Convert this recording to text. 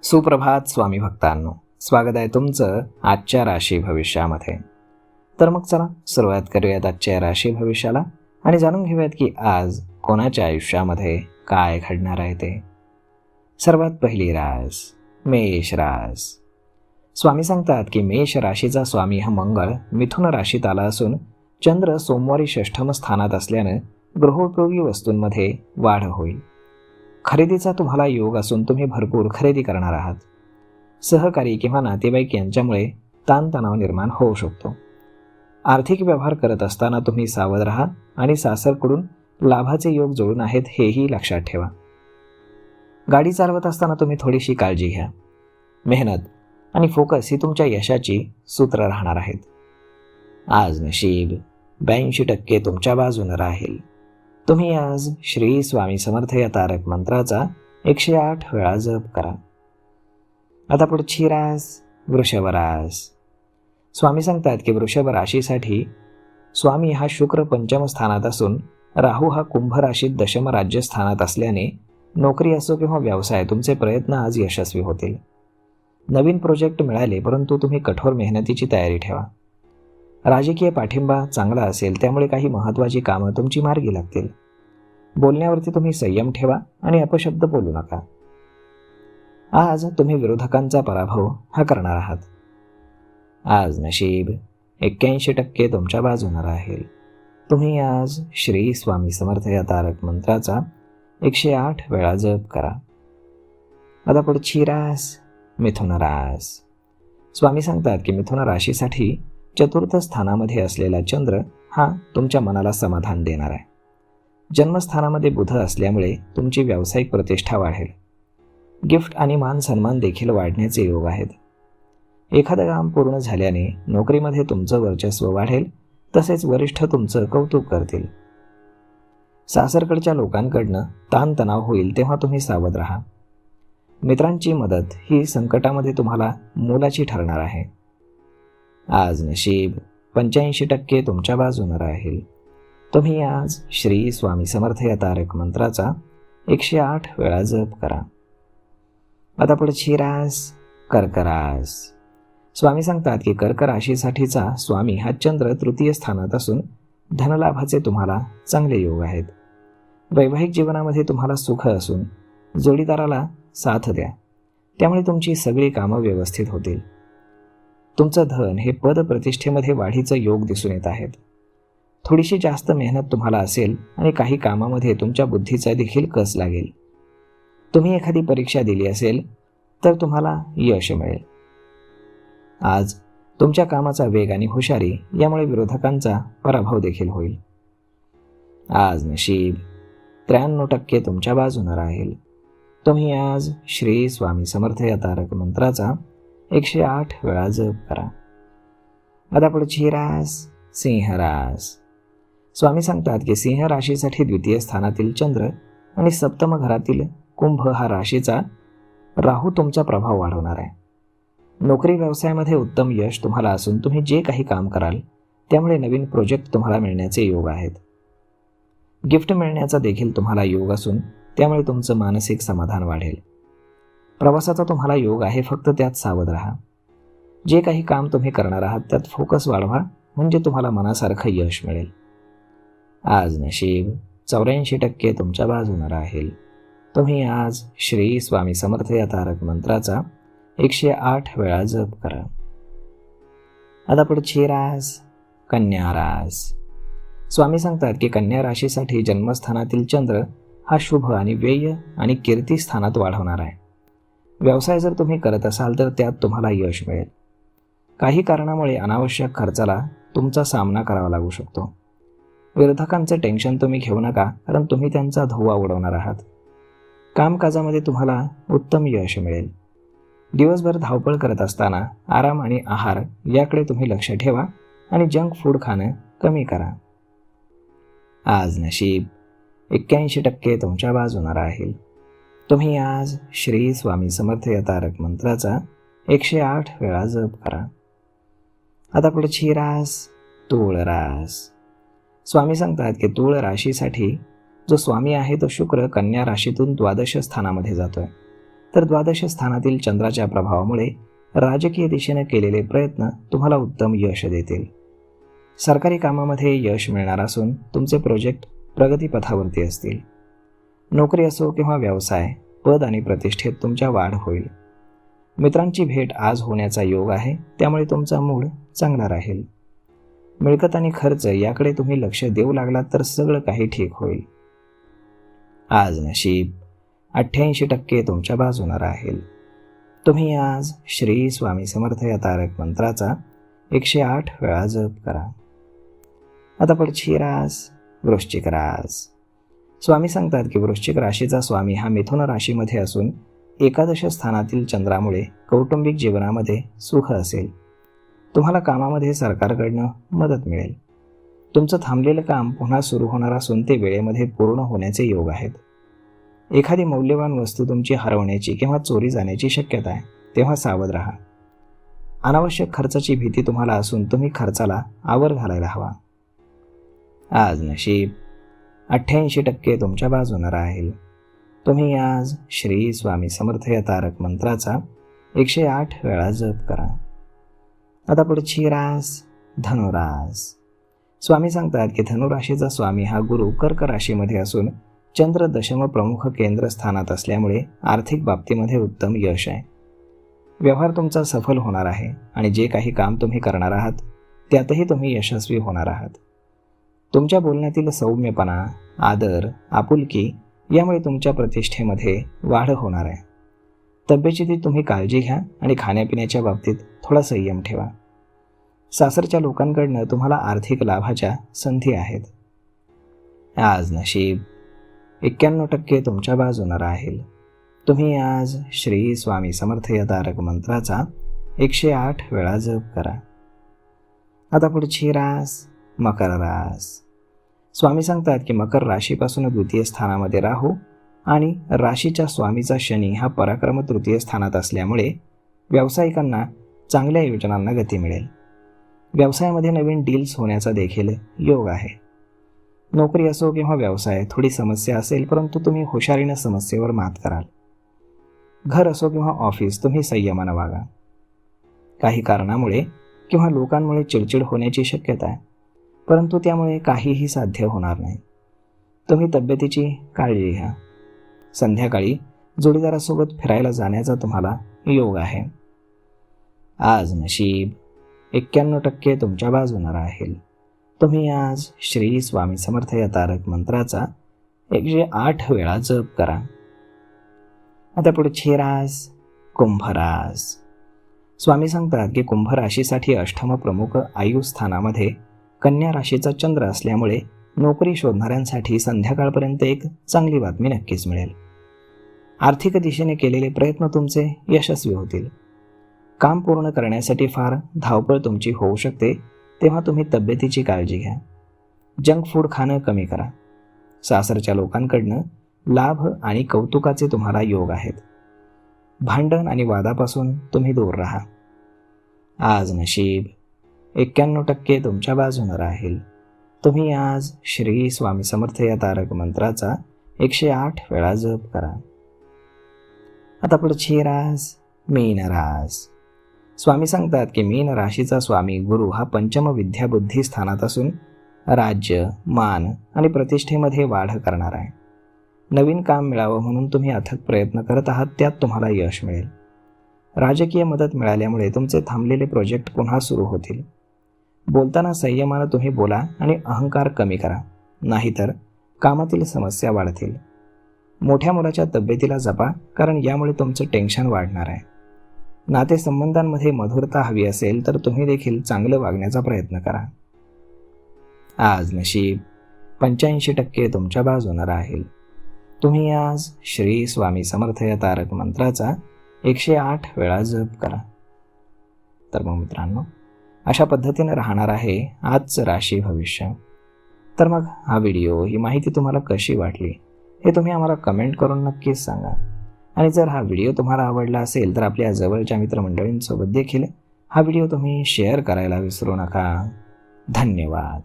सुप्रभात स्वामी भक्तांनो, स्वागत आहे तुमचं आजच्या राशी भविष्यामध्ये. तर मग चला सुरुवात करूयात आजच्या राशी भविष्याला आणि जाणून घेऊयात की आज कोणाच्या आयुष्यामध्ये काय घडणार आहे ते. सर्वात पहिली रास मेष रास. स्वामी सांगतात की मेष राशीचा स्वामी हा मंगळ मिथुन राशीत आला असून चंद्र सोमवारी षष्ठम स्थानात असल्यानं गृहोपयोगी वस्तूंमध्ये वाढ होईल. खरेदीचा तुम्हाला योग असून तुम्ही भरपूर खरेदी करणार आहात. सहकारी किंवा नातेवाईक यांच्यामुळे ताणतणाव निर्माण होऊ शकतो. आर्थिक व्यवहार करत असताना तुम्ही सावध राहा आणि सासरकडून लाभाचे योग जुळून आहेत हेही लक्षात ठेवा. गाडी चालवत असताना तुम्ही थोडीशी काळजी घ्या. मेहनत आणि फोकस ही तुमच्या यशाची सूत्र राहणार आहेत. आज नशीब 82% तुमच्या बाजूने राहील. तुम्ही आज श्री स्वामी समर्थ या तारक मंत्राचा 108 वेळा जप करा. आता पुढची रास वृषभ रास. स्वामी सांगतात की वृषभ राशीसाठी स्वामी हा शुक्र पंचम स्थानात असून राहू हा कुंभ राशीत दशम राज्य स्थानात असल्याने नोकरी असो किंवा व्यवसाय तुमचे प्रयत्न आज यशस्वी होतील. नवीन प्रोजेक्ट मिळाले परंतु तुम्ही कठोर मेहनतीची तयारी ठेवा. राजकीय पाठिंबा चांगला असेल त्यामुळे काही महत्त्वाची कामं तुमची मार्गी लागतील. बोलण्यावरती तुम्ही संयम ठेवा आणि अपशब्द बोलू नका. आज तुम्ही विरोधकांचा पराभव हा करणार आहात. आज नशीब 81% तुमच्या बाजूने राहील. तुम्ही आज श्री स्वामी समर्थ या तारक मंत्राचा 108 वेळा जप करा. आता पुढची रास मिथुन रास. स्वामी सांगतात की मिथुन राशीसाठी चतुर्थ स्थानामध्ये असलेला चंद्र हा तुमच्या मनाला समाधान देणार आहे. जन्मस्थानामध्ये बुध असल्यामुळे तुमची व्यावसायिक प्रतिष्ठा वाढेल. गिफ्ट आणि मान सन्मान देखील वाढण्याचे योग आहेत. एखादं काम पूर्ण झाल्याने नोकरीमध्ये तुमचं वर्चस्व वाढेल, तसेच वरिष्ठ तुमचं कौतुक करतील. सासरकडच्या लोकांकडनं ताणतणाव होईल तेव्हा तुम्ही सावध राहा. मित्रांची मदत ही संकटामध्ये तुम्हाला मोलाची ठरणार आहे. आज नशीब 85% तुमच्या बाजूने राहील. तुम्ही आज श्री स्वामी समर्थ या तारक मंत्राचा 108 वेळा जप करा. आता पुढची रास कर्क रास. स्वामी सांगतात की कर्क राशीसाठीचा स्वामी हा चंद्र तृतीय स्थानात असून धनलाभाचे तुम्हाला चांगले योग आहेत. वैवाहिक जीवनामध्ये तुम्हाला सुख असून जोडीदाराला साथ द्या, त्यामुळे तुमची सगळी कामं व्यवस्थित होतील. तुमचं धन हे पदप्रतिष्ठेमध्ये वाढीचं योग दिसून येत आहेत. थोडीशी जास्त मेहनत तुम्हाला असेल आणि काही कामामध्ये तुमच्या बुद्धीचा देखील कस लागेल. तुम्ही एखादी परीक्षा दिली असेल तर तुम्हाला यश मिळेल. आज तुमच्या कामाचा वेग आणि हुशारी यामुळे विरोधकांचा पराभव देखील होईल. आज नशीब 93% तुमच्या बाजूने राहील. तुम्ही आज श्री स्वामी समर्थ या तारक मंत्राचा 108 वेळा जप करा. आता पुढची रास सिंह रास. स्वामी सांगतात की सिंह राशीसाठी द्वितीय स्थानातील चंद्र आणि सप्तम घरातील कुंभ हा राशीचा राहू तुमचा प्रभाव वाढवणार आहे. नोकरी व्यवसायामध्ये उत्तम यश तुम्हाला असून तुम्ही जे काही काम कराल त्यामुळे नवीन प्रोजेक्ट तुम्हाला मिळण्याचे योग आहेत. गिफ्ट मिळण्याचा देखील तुम्हाला योग असून त्यामुळे तुमचं मानसिक समाधान वाढेल. प्रवासाचा तुम्हाला योग आहे, फक्त त्यात सावध राहा. जे काही काम तुम्ही करणार आहात त्यात फोकस वाढवा, म्हणजे तुम्हाला मनासारखं यश मिळेल. आज नशीब 84% तुमच्या बाजूने राहील. तुम्ही आज श्री स्वामी समर्थ या तारक मंत्राचा 108 वेळा जप करा. आता पुढची रास कन्या रास. स्वामी सांगतात की कन्या राशीसाठी जन्मस्थानातील चंद्र हा शुभ आणि व्यय आणि कीर्ती स्थानात वाढवणार आहे. व्यवसाय जर तुम्ही करत असाल तर त्यात तुम्हाला यश मिळेल. काही कारणामुळे अनावश्यक खर्चाला तुमचा सामना करावा लागू शकतो. विरोधकांचं टेन्शन तुम्ही घेऊ नका, कारण तुम्ही त्यांचा धुव्वा उडवणार आहात. कामकाजामध्ये तुम्हाला उत्तम यश मिळेल. दिवसभर धावपळ करत असताना आराम आणि आहार याकडे तुम्ही लक्ष ठेवा आणि जंक फूड खाणं कमी करा. आज नशीब 81% तुमच्या बाजूने राहील. तुम्ही आज श्री स्वामी समर्थ या तारक मंत्राचा 108 वेळा जप करा. आता पुढची रास तूळ रास. स्वामी सांगतात की तूळ राशीसाठी जो स्वामी आहे तो शुक्र कन्या राशीतून द्वादश स्थानामध्ये जातोय. तर द्वादश स्थानातील चंद्राच्या प्रभावामुळे राजकीय दिशेने केलेले प्रयत्न तुम्हाला उत्तम यश देतील. सरकारी कामामध्ये यश मिळणार असून तुमचे प्रोजेक्ट प्रगतीपथावरती असतील. नोकरी असो किंवा व्यवसाय, पद आणि प्रतिष्ठेत तुमच्या वाढ होईल. मित्रांची भेट आज होण्याचा योग आहे, त्यामुळे तुमचा मूड चांगला राहील. मिळकत आणि खर्च याकडे तुम्ही लक्ष देऊ लागलात तर सगळं काही ठीक होईल. आज नशीब 88% तुमच्या बाजूने राहील. तुम्ही आज श्री स्वामी समर्थ या तारक मंत्राचा 108 वेळा जप करा. आता पुढची रास वृश्चिक रास. स्वामी सांगतात की वृश्चिक राशीचा स्वामी हा मिथुन राशीमध्ये असून एकादश स्थानातील चंद्रामुळे कौटुंबिक जीवनामध्ये सुख असेल. तुम्हाला कामामध्ये सरकारकडनं मदत मिळेल. तुमचं थांबलेलं काम पुन्हा सुरू होणार असून ते वेळेमध्ये पूर्ण होण्याचे योग आहेत. एखादी मौल्यवान वस्तू तुमची हरवण्याची किंवा चोरी जाण्याची शक्यता आहे, तेव्हा सावध राहा. अनावश्यक खर्चाची भीती तुम्हाला असून तुम्ही खर्चाला आवर घालायला हवा. आज नशीब 88% तुमच्या बाजूने राहील. तुम्ही आज श्री स्वामी समर्थ या तारक मंत्राचा 108 वेळा जप करा. आता पुढची रास धनुरास. स्वामी सांगतात की धनुराशीचा स्वामी हा गुरु कर्क राशीमध्ये असून चंद्र दशम प्रमुख केंद्र स्थानात असल्यामुळे आर्थिक बाबतीमध्ये उत्तम यश आहे. व्यवहार तुमचा सफल होणार आहे आणि जे काही काम तुम्ही करणार आहात त्यातही तुम्ही यशस्वी होणार आहात. तुमच्या बोलण्यातील सौम्यपणा, आदर, आपुलकी यामुळे तुमच्या प्रतिष्ठेमध्ये वाढ होणार आहे. तब्येतीची तुम्ही काळजी घ्या आणि खाण्यापिण्याच्या बाबतीत थोडा संयम ठेवा. सासरच्या लोकांकडनं तुम्हाला आर्थिक लाभाच्या संधी आहेत. आज नशीब 91% तुमच्या बाजूने राहील. तुम्ही आज श्री स्वामी समर्थ या तारक मंत्राचा 108 वेळा जप करा. आता पुढची रास मकर रास. स्वामी सांगतात की मकर राशीपासून द्वितीय स्थानामध्ये राहू आणि राशीच्या स्वामीचा शनी हा पराक्रम तृतीय स्थानात असल्यामुळे व्यावसायिकांना चांगल्या योजनांना गती मिळेल. व्यवसायामध्ये नवीन डील्स होण्याचा देखील योग आहे. नोकरी असो किंवा व्यवसाय, थोडी समस्या असेल परंतु तुम्ही हुशारीने समस्येवर मात कराल. घर असो किंवा ऑफिस, तुम्ही संयमाने वागा. काही कारणामुळे किंवा लोकांमुळे चिडचिड होण्याची शक्यता आहे, परंतु त्यामुळे काहीही साध्य होणार नाही. तुम्ही तब्येतीची काळजी घ्या. संध्याकाळी जोडीदारासोबत फिरायला जाण्याचा तुम्हाला योग आहे. आज नशीब 91% तुमच्या बाजूने राहील. तुम्ही आज श्री स्वामी समर्थ या तारक मंत्राचा 108 वेळा जप करा. आता पुढची रास कुंभ रास. स्वामी सांगतात की कुंभ राशीसाठी अष्टम प्रमुख आयु स्थानामध्ये कन्या राशीचा चंद्र असल्यामुळे नोकरी शोधणाऱ्यांसाठी संध्याकाळपर्यंत एक चांगली बातमी नक्कीच मिळेल. आर्थिक दिशेने केलेले प्रयत्न तुमचे यशस्वी होतील. काम पूर्ण करण्यासाठी फार धावपळ तुमची होऊ शकते, तेव्हा तुम्ही तब्येतीची काळजी घ्या. जंक फूड खाणं कमी करा. सासरच्या लोकांकडनं लाभ आणि कौतुकाचे तुम्हाला योग आहेत. भांडण आणि वादापासून तुम्ही दूर राहा. आज नशीब 91% तुमच्या बाजूने राहील. तुम्ही आज श्री स्वामी समर्थ या तारक मंत्राचा 108 वेळा जप करा. आता पुढची रास मीन रास. स्वामी सांगतात की मीन राशीचा स्वामी गुरु हा पंचम विद्याबुद्धी स्थानात असून राज्य, मान आणि प्रतिष्ठेमध्ये वाढ करणार आहे. नवीन काम मिळावं म्हणून तुम्ही अथक प्रयत्न करत आहात, त्यात तुम्हाला यश मिळेल. राजकीय मदत मिळाल्यामुळे तुमचे थांबलेले प्रोजेक्ट पुन्हा सुरू होतील. बोलताना संयमानं तुम्ही बोला आणि अहंकार कमी करा, नाहीतर कामातील समस्या वाढतील. मोठ्या मुलाच्या तब्येतीला जपा, कारण यामुळे तुमचं टेन्शन वाढणार आहे. नातेसंबंधांमध्ये मधुरता हवी असेल तर तुम्ही देखील चांगलं वागण्याचा प्रयत्न करा. आज नशीब 85% तुमच्या बाजूने राहील. तुम्ही आज श्री स्वामी समर्थ या तारक मंत्राचा 108 वेळा जप करा. तर मग मित्रांनो, अशा पद्धतीने राहणार आहे आजचं राशी भविष्य. तर मग हा व्हिडिओ, ही माहिती तुम्हाला कशी वाटली हे तुम्ही आम्हाला कमेंट करून नक्कीच सांगा. आणि जर हा व्हिडिओ तुम्हाला आवडला असेल तर आपल्या जवळच्या मित्रमंडळींसोबत देखील हा व्हिडिओ तुम्ही शेअर करायला विसरू नका. धन्यवाद.